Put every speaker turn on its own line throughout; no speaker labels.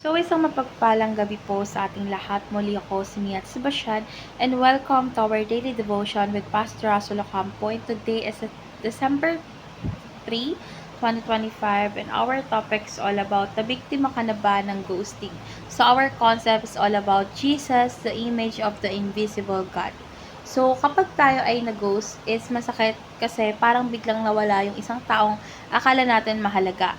So, isang mapagpalang gabi po sa ating lahat. Muli ako si Mia Sebastian and welcome to our daily devotion with Pastor Russell Ocampo. And today is December 3, 2025, and our topic is all about the biktima ka na ba ng ghosting. So, our concept is all about Jesus, the image of the invisible God. So, kapag tayo ay nag-ghost, is masakit kasi parang biglang nawala yung isang taong akala natin mahalaga.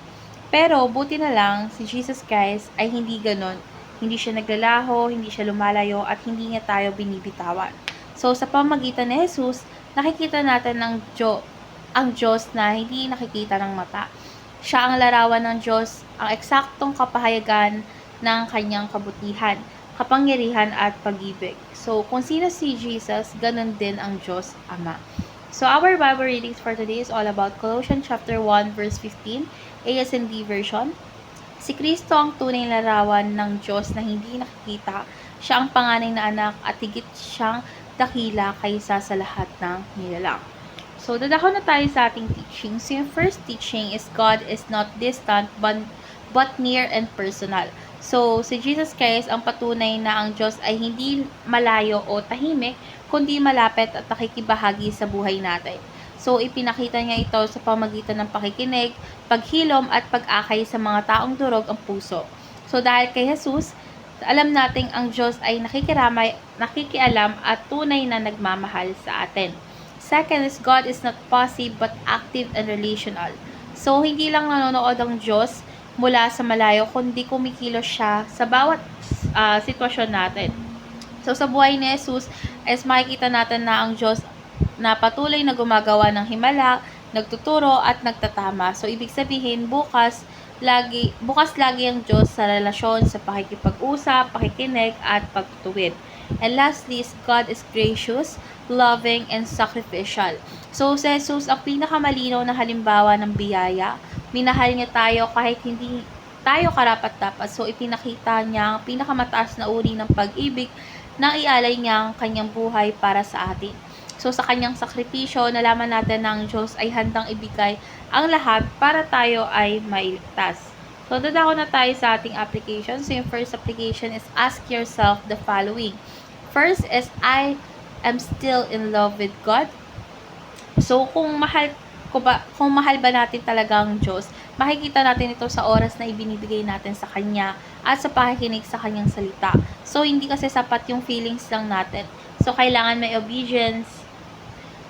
Pero buti na lang, si Jesus Christ ay hindi ganon. Hindi siya naglalaho, hindi siya lumalayo, at hindi niya tayo binibitawan. So, sa pamagitan ni Jesus, nakikita natin ang Diyos na hindi nakikita ng mata. Siya ang larawan ng Diyos, ang eksaktong kapahayagan ng kanyang kabutihan, kapangyarihan at pag-ibig. So, kung sino si Jesus, ganon din ang Diyos Ama. So, our Bible readings for today is all about Colossians chapter 1 verse 15, ASND version. Si Kristo ang tunay na larawan ng Diyos na hindi nakikita. Siya ang panganay na anak at higit siyang dakila kaysa sa lahat ng nilalang. So, dadako na tayo sa ating teaching. So, yung first teaching is God is not distant but near and personal. So, si Jesus Christ ang patunay na ang Diyos ay hindi malayo o tahimik, kundi malapit at nakikibahagi sa buhay natin. So, ipinakita niya ito sa pamagitan ng pakikinig, paghilom at pag-akay sa mga taong durog ang puso. So, dahil kay Jesus, alam nating ang Diyos ay nakikialam at tunay na nagmamahal sa atin. Second is God is not passive but active and relational. So, hindi lang nanonood ang Diyos mula sa malayo, kundi kumikilos siya sa bawat sitwasyon natin. So, sa buhay ni Jesus, is makikita natin na ang Diyos na patuloy na gumagawa ng himala, nagtuturo at nagtatama. So, ibig sabihin, bukas lagi ang Diyos sa relasyon, sa pakikipag-usap, pakikinig, at pagtutuwid. And lastly, God is gracious, loving, and sacrificial. So, si Jesus ang pinakamalinaw na halimbawa ng biyaya. Minahal niya tayo kahit hindi tayo karapat-dapat. So, ipinakita niya ang pinakamataas na uri ng pag-ibig nang ialay niya ang kanyang buhay para sa atin. So, sa kanyang sakripisyo, nalaman natin na ang Diyos ay handang ibigay ang lahat para tayo ay mailigtas. So, dadako na tayo sa ating application. So, yung first application is ask yourself the following. First is, I am still in love with God. So, kung mahal ba natin talaga ang Diyos, makikita natin ito sa oras na ibinibigay natin sa Kanya at sa pakikinig sa Kanyang salita. So, hindi kasi sapat yung feelings lang natin. So, kailangan may obedience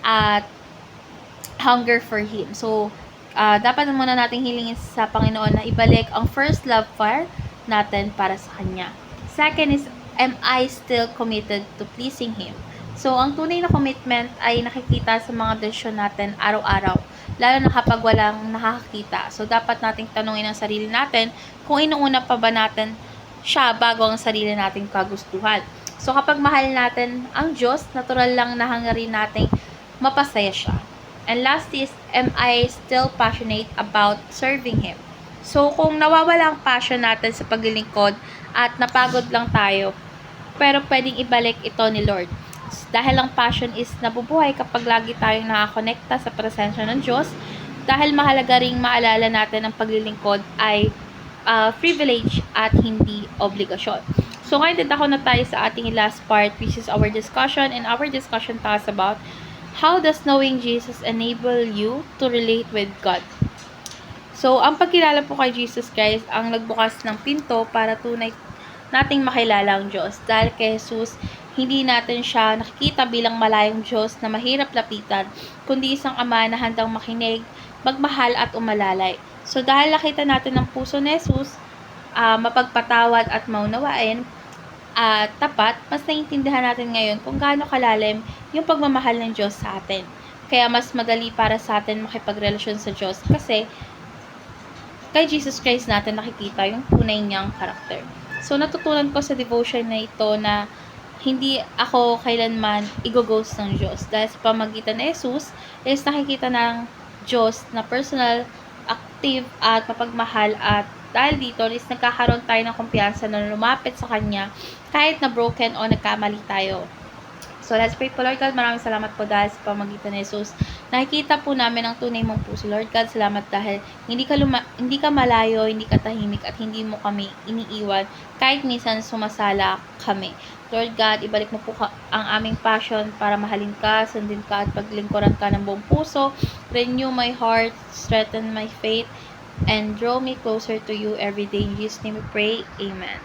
at hunger for Him. So, dapat muna nating hilingin sa Panginoon na ibalik ang first love fire natin para sa Kanya. Second is, am I still committed to pleasing Him? So, ang tunay na commitment ay nakikita sa mga desisyon natin araw-araw, lalo na kapag walang nakakakita. So, dapat nating tanungin ang sarili natin kung inuuna pa ba natin siya bago ang sarili nating kagustuhan. So, kapag mahal natin ang Diyos, natural lang na hangarin nating mapasaya siya. And last is, am I still passionate about serving Him? So, kung nawawala ang passion natin sa paglilingkod at napagod lang tayo, pero pwedeng ibalik ito ni Lord. Dahil ang passion is nabubuhay kapag lagi tayong nakakonekta sa presensya ng Diyos. Dahil mahalaga ring maalala natin ang paglilingkod ay privilege at hindi obligasyon. So, ngayon dadako na tayo sa ating last part, which is our discussion. And our discussion talks about how does knowing Jesus enable you to relate with God? So, ang pagkilala po kay Jesus Christ ang nagbukas ng pinto para tunay nating makilala ang Diyos. Dahil kay Jesus, hindi natin siya nakikita bilang malayong Diyos na mahirap lapitan, kundi isang Ama na handang makinig, magmahal at umalalay. So, dahil nakita natin ang puso ni Jesus, mapagpatawad at maunawain, at tapat, mas naiintindihan natin ngayon kung gaano kalalim yung pagmamahal ng Diyos sa atin. Kaya mas madali para sa atin makipagrelasyon sa Diyos kasi kay Jesus Christ natin nakikita yung tunay niyang karakter. So, natutunan ko sa devotion na ito na hindi ako kailanman i-ghost ng Diyos. Dahil sa pamagitan ni Jesus, is nakikita ng Diyos na personal, active, at mapagmahal. At dahil dito, is nagkakaroon tayo ng kumpiyansa na lumapit sa Kanya kahit na broken o nagkamali tayo. So, let's pray po, Lord God. Maraming salamat po dahil sa pamagitan ni Jesus. Nakikita po namin ang tunay mong puso, Lord God. Salamat dahil hindi ka malayo, hindi ka tahimik, at hindi mo kami iniiwan kahit minsan sumasala kami. Lord God, ibalik mo po ang aming passion para mahalin ka, sundin ka, at paglingkuran ka ng buong puso. Renew my heart, strengthen my faith, and draw me closer to you every day. In Jesus' name we pray. Amen.